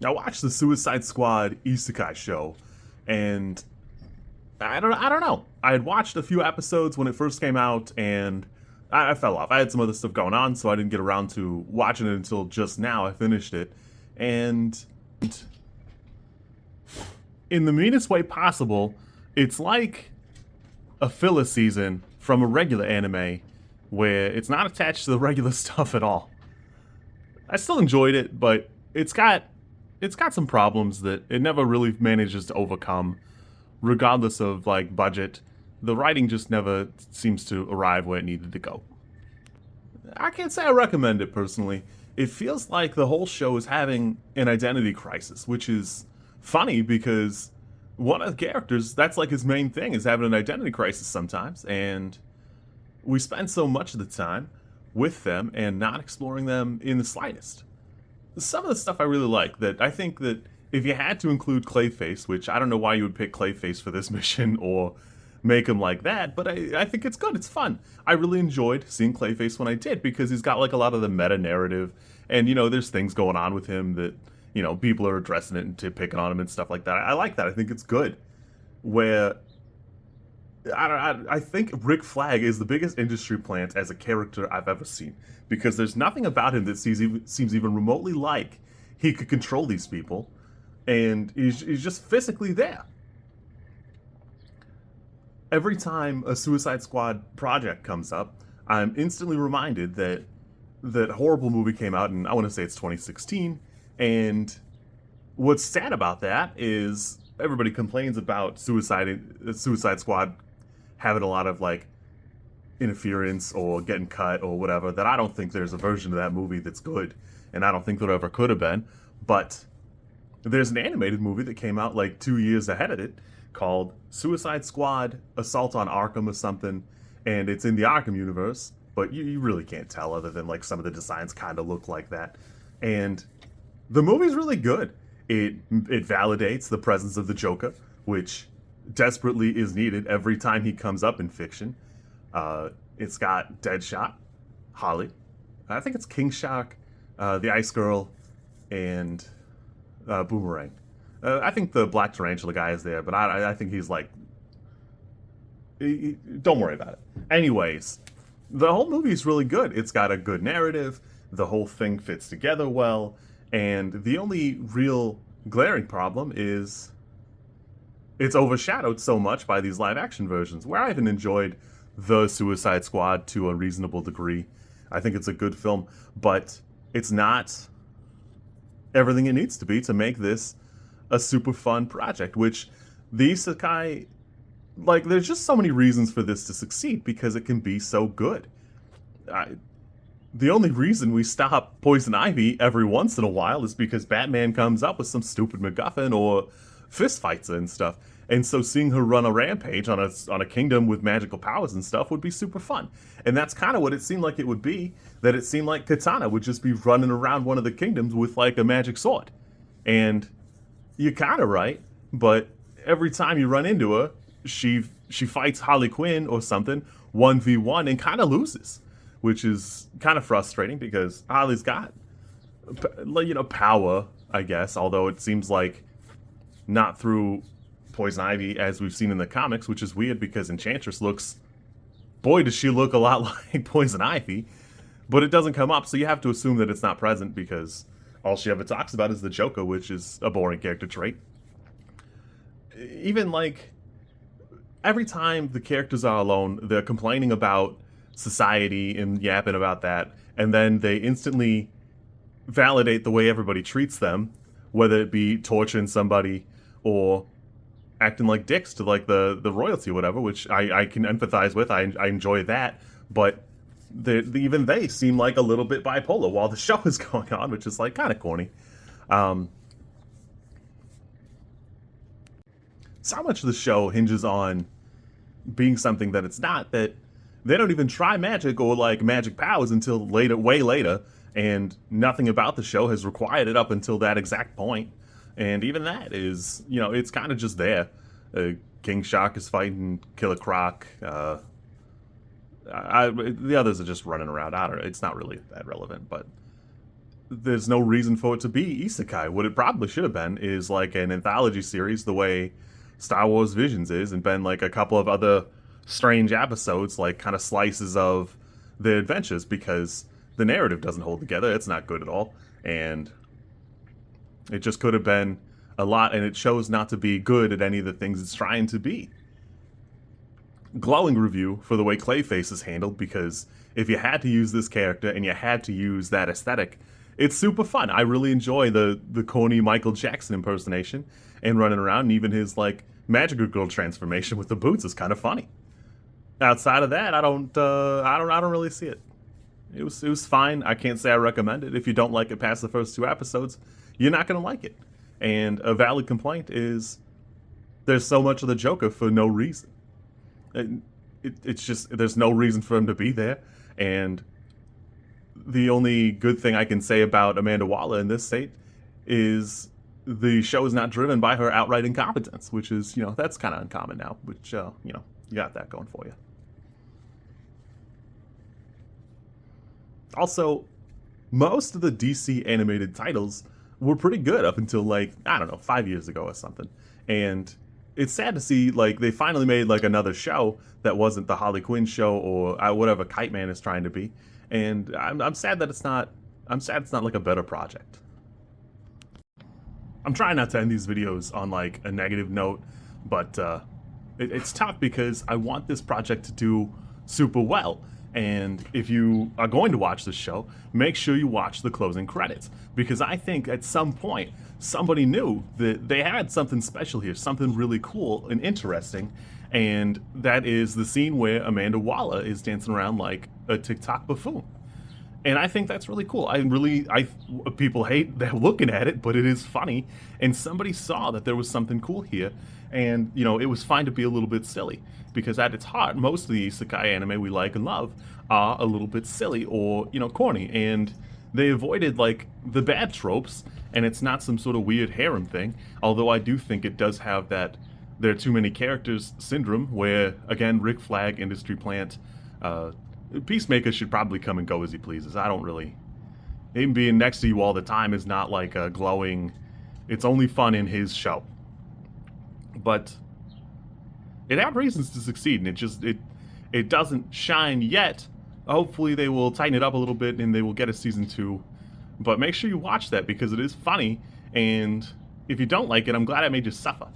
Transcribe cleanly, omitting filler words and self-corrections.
I watched the Suicide Squad Isekai show, and I don't know. I had watched a few episodes when it first came out, and I fell off. I had some other stuff going on, so I didn't get around to watching it until just now. I finished it, and in the meanest way possible, it's like a filler season from a regular anime where it's not attached to the regular stuff at all. I still enjoyed it, but it's got some problems that it never really manages to overcome, regardless of like budget. The writing just never seems to arrive where it needed to go. I can't say I recommend it personally. It feels like the whole show is having an identity crisis, which is funny because one of the characters, that's like his main thing, is having an identity crisis sometimes, and we spend so much of the time with them and not exploring them in the slightest. Some of the stuff I really like, that I think that if you had to include Clayface, which I don't know why you would pick Clayface for this mission or make him like that, but I think it's good. It's fun. I really enjoyed seeing Clayface when I did because he's got like a lot of the meta narrative, and there's things going on with him that people are addressing it and picking on him and stuff like that. I like that. I think it's good. Where I think Rick Flag is the biggest industry plant as a character I've ever seen because there's nothing about him that seems even remotely like he could control these people, and he's just physically there. Every time a Suicide Squad project comes up, I'm instantly reminded that that horrible movie came out, and I want to say it's 2016. And what's sad about that is everybody complains about Suicide Squad having a lot of like interference or getting cut or whatever. That I don't think there's a version of that movie that's good, and I don't think there ever could have been. But there's an animated movie that came out like 2 years ahead of it called Suicide Squad Assault on Arkham or something, and it's in the Arkham universe, but you really can't tell other than like some of the designs kind of look like that. And the movie's really good. It validates the presence of the Joker, which desperately is needed every time he comes up in fiction. It's got Deadshot, Harley, I think it's Kingshark, the Ice Girl, and Boomerang. I think the Black Tarantula guy is there, but I think he's like, don't worry about it. Anyways, the whole movie is really good. It's got a good narrative. The whole thing fits together well. And the only real glaring problem is it's overshadowed so much by these live action versions, where I even enjoyed The Suicide Squad to a reasonable degree. I think it's a good film, but it's not everything it needs to be to make this a super fun project, which the Isekai, like, there's just so many reasons for this to succeed because it can be so good. The only reason we stop Poison Ivy every once in a while is because Batman comes up with some stupid MacGuffin or fist fights her and stuff. And so seeing her run a rampage on a kingdom with magical powers and stuff would be super fun. And that's kind of what it seemed like it would be, that it seemed like Katana would just be running around one of the kingdoms with like a magic sword. And you're kind of right, but every time you run into her, she fights Harley Quinn or something 1v1 and kind of loses, which is kind of frustrating because Harley's got power, I guess, although it seems like not through Poison Ivy as we've seen in the comics, which is weird because Enchantress looks, boy does she look a lot like Poison Ivy, but it doesn't come up, so you have to assume that it's not present because all she ever talks about is the Joker, which is a boring character trait. Even like every time the characters are alone, they're complaining about society and yapping about that, and then they instantly validate the way everybody treats them, whether it be torturing somebody or acting like dicks to like the royalty or whatever, which I can empathize with. I enjoy that, but even they seem like a little bit bipolar while the show is going on, which is like kind of corny. So much of the show hinges on being something that it's not, that they don't even try magic or like magic powers until later, way later, and nothing about the show has required it up until that exact point. And even that is, it's kind of just there. Kingshark is fighting Killer Croc. The others are just running around. I don't know. It's not really that relevant, but there's no reason for it to be isekai. What it probably should have been is like an anthology series, the way Star Wars Visions is, and been like a couple of other strange episodes, like kind of slices of their adventures, because the narrative doesn't hold together. It's not good at all, and it just could have been a lot, and it chose not to be good at any of the things it's trying to be. Glowing review for the way Clayface is handled, because if you had to use this character and you had to use that aesthetic, it's super fun. I really enjoy the corny Michael Jackson impersonation and running around, and even his like magical girl transformation with the boots is kind of funny. Outside of that, I don't really see it. It was fine. I can't say I recommend it. If you don't like it past the first 2 episodes, you're not gonna like it. And a valid complaint is there's so much of the Joker for no reason. It's just, there's no reason for him to be there. And the only good thing I can say about Amanda Waller in this state is the show is not driven by her outright incompetence, which is, that's kind of uncommon now, which, you got that going for you. Also, most of the DC animated titles were pretty good up until, like, I don't know, 5 years ago or something. And it's sad to see, like, they finally made, like, another show that wasn't the Harley Quinn show or whatever Kite Man is trying to be. And I'm sad that it's not, like, a better project. I'm trying not to end these videos on, like, a negative note, but it's tough because I want this project to do super well. And if you are going to watch this show, make sure you watch the closing credits, because I think at some point somebody knew that they had something special here, something really cool and interesting, and that is the scene where Amanda Waller is dancing around like a TikTok buffoon. And I think that's really cool. People hate that looking at it, but it is funny. And somebody saw that there was something cool here, and it was fine to be a little bit silly, because at its heart, most of the isekai anime we like and love are a little bit silly or corny, and they avoided like the bad tropes. And it's not some sort of weird harem thing, although I do think it does have that there are too many characters syndrome, where again, Rick Flag, Industry Plant, Peacemaker should probably come and go as he pleases. I don't really... Him being next to you all the time is not like a glowing... It's only fun in his show. But it had reasons to succeed, and it doesn't shine yet. Hopefully they will tighten it up a little bit and they will get a season 2. But make sure you watch that, because it is funny, and if you don't like it, I'm glad I made you suffer.